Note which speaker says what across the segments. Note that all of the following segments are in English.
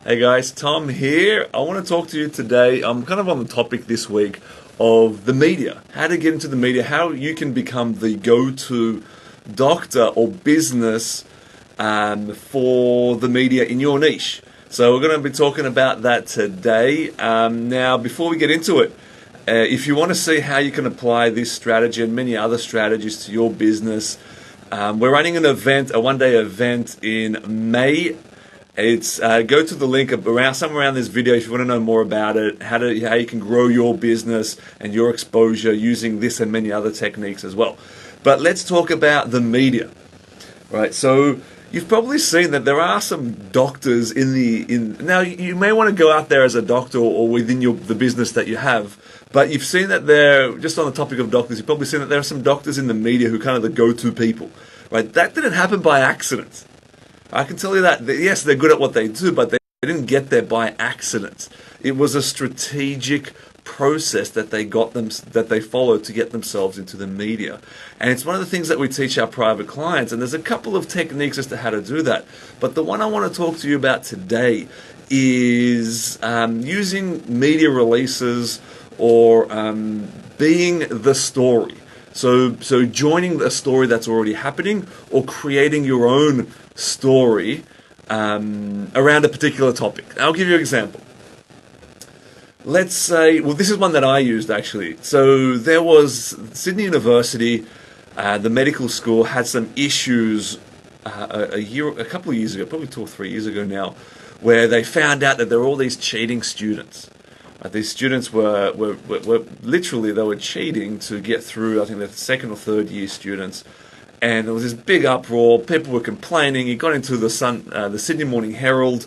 Speaker 1: Hey guys, Tom here. I want to talk to you today. I'm kind of on the topic this week of the media. How to get into the media, how you can become the go-to doctor or business for the media in your niche. So we're going to be talking about that today. Now, before we get into it, if you want to see how you can apply this strategy and many other strategies to your business, we're running an event, a one-day event in May. It's go to the link somewhere around this video if you want to know more about it, how you can grow your business and your exposure using this and many other techniques as well. But let's talk about the media, right? So you've probably seen that there are some doctors now you may want to go out there as a doctor or within the business that you have, but you've seen that just on the topic of doctors, you've probably seen that there are some doctors in the media who are kind of the go-to people, right? That didn't happen by accident. I can tell you that, yes, they're good at what they do, but they didn't get there by accident. It was a strategic process that they followed to get themselves into the media. And it's one of the things that we teach our private clients, and there's a couple of techniques as to how to do that. But the one I want to talk to you about today is using media releases or being the story. So joining a story that's already happening or creating your own story around a particular topic. I'll give you an example. Let's say, this is one that I used actually. So there was Sydney University, the medical school had some issues a couple of years ago, probably 2 or 3 years ago now, where they found out that there were all these cheating students. These students were literally, they were cheating to get through, I think they're second or third year students. And there was this big uproar, people were complaining, it got into the Sydney Morning Herald,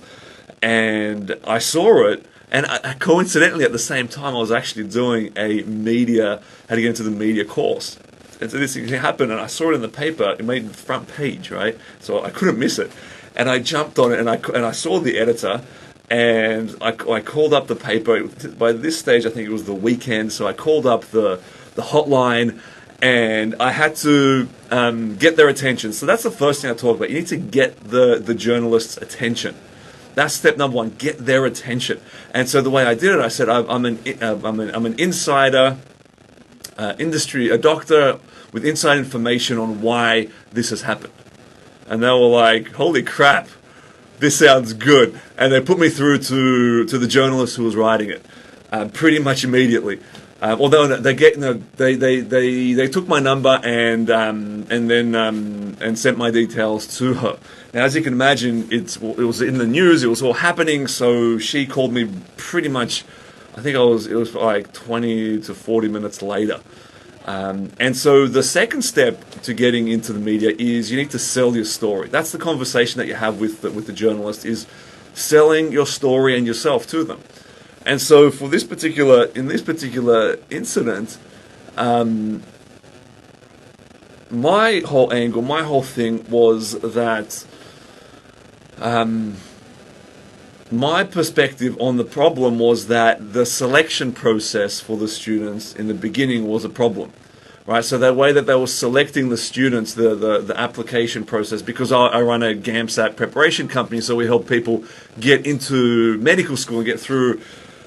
Speaker 1: and I saw it, and coincidentally at the same time I was actually doing how to get into the media course. And so this thing happened, and I saw it in the paper, it made the front page, right? So I couldn't miss it. And I jumped on it, and I saw the editor, and I called up the paper. By this stage I think it was the weekend, so I called up the hotline, and I had to get their attention. So that's the first thing I talk about. You need to get the journalist's attention. That's step number one. Get their attention. And so the way I did it, I said I'm an insider, a doctor with inside information on why this has happened. And they were like, "Holy crap, this sounds good." And they put me through to the journalist who was writing it, pretty much immediately. Although they took my number and sent my details to her. Now, as you can imagine, it was in the news. It was all happening. So she called me pretty much. I think it was like 20 to 40 minutes later. And so the second step to getting into the media is you need to sell your story. That's the conversation that you have with the journalist, is selling your story and yourself to them. And so in this particular incident, my whole angle, my whole thing was that my perspective on the problem was that the selection process for the students in the beginning was a problem. Right, so the way that they were selecting the students, the application process, because I run a GAMSAT preparation company, so we help people get into medical school and get through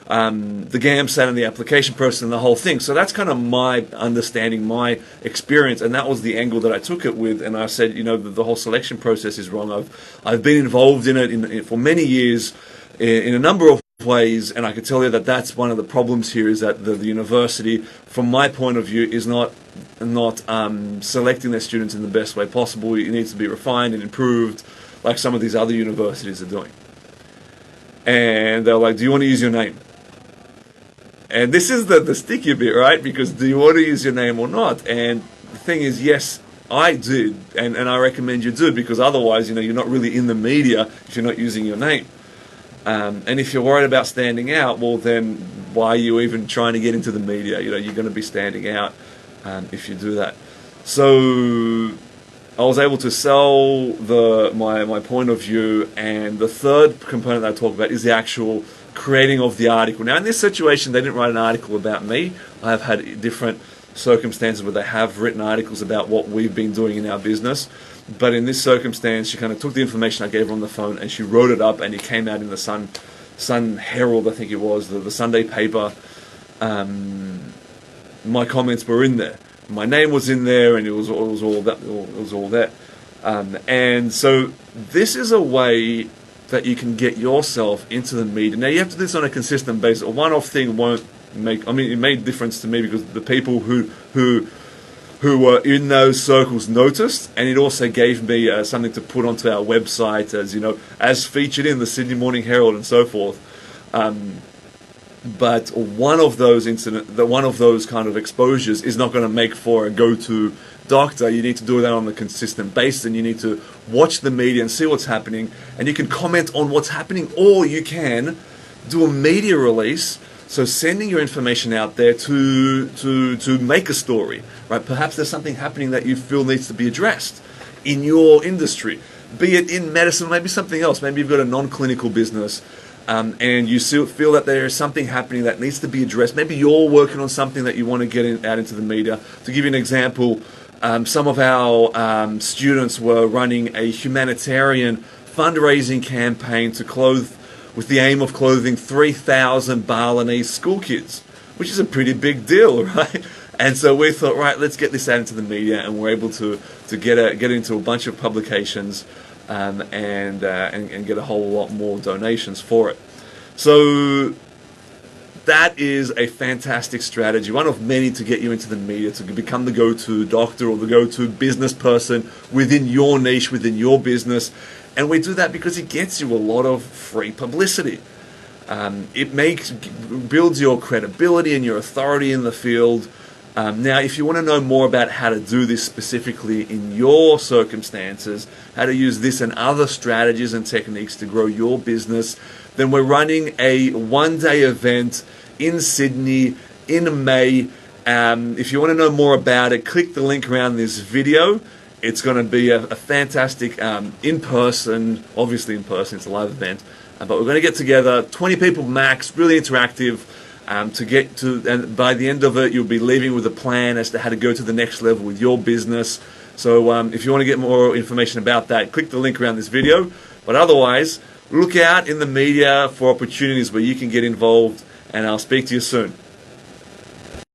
Speaker 1: the GAMSAT and the application process and the whole thing. So that's kind of my understanding, my experience, and that was the angle that I took it with. And I said, the whole selection process is wrong. I've been involved in it for many years in a number of ways, and I can tell you that that's one of the problems here, is that the university, from my point of view, is not selecting their students in the best way possible. It needs to be refined and improved, like some of these other universities are doing. And they're like, "Do you want to use your name?" And this is the sticky bit, right? Because do you want to use your name or not? And the thing is, yes, I did, and I recommend you do, because otherwise, you're not really in the media if you're not using your name. And if you're worried about standing out, well, then why are you even trying to get into the media? You're going to be standing out if you do that. So I was able to sell my point of view, and the third component that I talk about is the actual creating of the article. Now, in this situation, they didn't write an article about me. I have had different circumstances where they have written articles about what we've been doing in our business. But in this circumstance, she kind of took the information I gave her on the phone and she wrote it up, and it came out in the Sun Herald, I think it was, the Sunday paper. My comments were in there. My name was in there, and it was all that. And so this is a way that you can get yourself into the media. Now, you have to do this on a consistent basis. A one-off thing won't make... I mean, it made a difference to me because the people who were in those circles noticed, and it also gave me something to put onto our website as featured in the Sydney Morning Herald and so forth. But one of those kind of exposures is not going to make for a go-to doctor. You need to do that on a consistent basis, and you need to watch the media and see what's happening, and you can comment on what's happening, or you can do a media release. So sending your information out there to make a story, right? Perhaps there's something happening that you feel needs to be addressed in your industry, be it in medicine, maybe something else. Maybe you've got a non-clinical business, and you feel that there is something happening that needs to be addressed. Maybe you're working on something that you want to get out into the media. To give you an example, some of our students were running a humanitarian fundraising campaign to clothe, with the aim of clothing 3,000 Balinese school kids, which is a pretty big deal, right? And so we thought, right, let's get this out into the media, and we're able to get into a bunch of publications and get a whole lot more donations for it. So that is a fantastic strategy, one of many to get you into the media, to become the go-to doctor or the go-to business person within your niche, within your business. And we do that because it gets you a lot of free publicity. It builds your credibility and your authority in the field. Now, if you want to know more about how to do this specifically in your circumstances, how to use this and other strategies and techniques to grow your business, then we're running a one-day event in Sydney in May. If you want to know more about it, click the link around this video. It's going to be a fantastic in-person, obviously in person, it's a live event, but we're going to get together, 20 people max, really interactive, and by the end of it, you'll be leaving with a plan as to how to go to the next level with your business. So if you want to get more information about that, click the link around this video. But otherwise, look out in the media for opportunities where you can get involved, and I'll speak to you soon.